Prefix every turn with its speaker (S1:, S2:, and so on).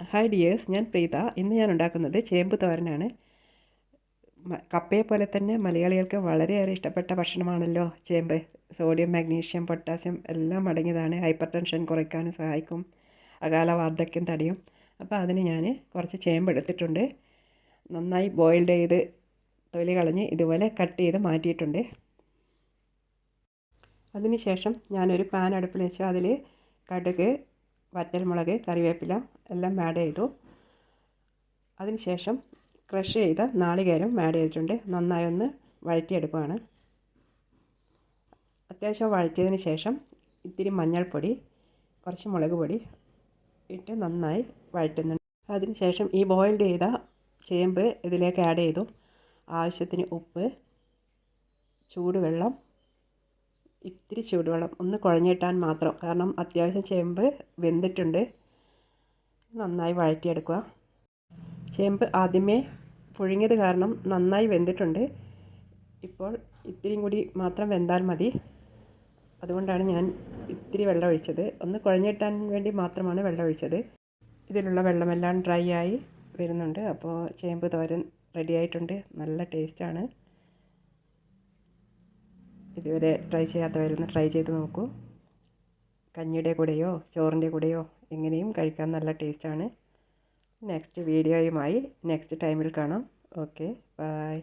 S1: Hi dears, ഞാൻ പ്രീത. ഇന്ന് ഞാൻ ഉണ്ടാക്കുന്നത് ചേമ്പ് തോരനാണ്. കപ്പയെ പോലെ തന്നെ മലയാളികൾക്ക് വളരെയേറെ ഇഷ്ടപ്പെട്ട ഭക്ഷണമാണല്ലോ ചേമ്പ്. സോഡിയം, മാഗ്നീഷ്യം, പൊട്ടാസ്യം എല്ലാം അടങ്ങിയതാണ്. ഹൈപ്പർ ടെൻഷൻ കുറയ്ക്കാനും സഹായിക്കും, അകാല വാർദ്ധക്യം തടയും. അപ്പോൾ അതിന് ഞാൻ കുറച്ച് ചേമ്പ് എടുത്തിട്ടുണ്ട്. നന്നായി ബോയിൽഡ് ചെയ്ത് തൊലി കളഞ്ഞ് ഇതുപോലെ കട്ട് ചെയ്ത് മാറ്റിയിട്ടുണ്ട്. അതിനുശേഷം ഞാനൊരു പാൻ അടുപ്പിൽ വെച്ചു. അതിൽ കടുക്, വറ്റൽമുളക്, കറിവേപ്പില എല്ലാം ആഡ് ചെയ്തു. അതിനുശേഷം ക്രഷ് ചെയ്ത നാളികേരം ആഡ് ചെയ്തിട്ടുണ്ട്. നന്നായി ഒന്ന് വഴറ്റിയെടുക്കുകയാണ്. അത്യാവശ്യം വഴറ്റിയതിന് ശേഷം ഇത്തിരി മഞ്ഞൾപ്പൊടി, കുറച്ച് മുളക് പൊടി ഇട്ട് നന്നായി വഴറ്റുന്നുണ്ട്. അതിനുശേഷം ഈ ബോയിൽഡ് ചെയ്ത ചേമ്പ് ഇതിലേക്ക് ആഡ് ചെയ്തു. ആവശ്യത്തിന് ഉപ്പ്, ചൂടുവെള്ളം, ഇത്തിരി ചൂടുവെള്ളം ഒന്ന് കുഴഞ്ഞിട്ടാൻ മാത്രം, കാരണം അത്യാവശ്യം ചേമ്പ് വെന്തിട്ടുണ്ട്. നന്നായി വഴറ്റിയെടുക്കുക. ചേമ്പ് ആദ്യമേ പുഴുങ്ങിയത് കാരണം നന്നായി വെന്തിട്ടുണ്ട്. ഇപ്പോൾ ഇത്തിരിയും കൂടി മാത്രം വെന്താൽ മതി. അതുകൊണ്ടാണ് ഞാൻ ഇത്തിരി വെള്ളം ഒഴിച്ചത്. ഒന്ന് കുഴഞ്ഞിട്ടാൻ വേണ്ടി മാത്രമാണ് വെള്ളം ഒഴിച്ചത്. ഇതിലുള്ള വെള്ളമെല്ലാം ഡ്രൈ ആയി വരുന്നുണ്ട്. അപ്പോൾ ചേമ്പ് തോരൻ റെഡി ആയിട്ടുണ്ട്. നല്ല ടേസ്റ്റാണ്. ഇതുവരെ ട്രൈ ചെയ്യാത്തവരൊന്ന് ട്രൈ ചെയ്ത് നോക്കൂ. കഞ്ഞിയുടെ കൂടെയോ ചോറിൻ്റെ കൂടെയോ എങ്ങനെയും കഴിക്കാൻ നല്ല ടേസ്റ്റാണ്. നെക്സ്റ്റ് വീഡിയോയുമായി നെക്സ്റ്റ് ടൈമിൽ കാണാം. Okay, by.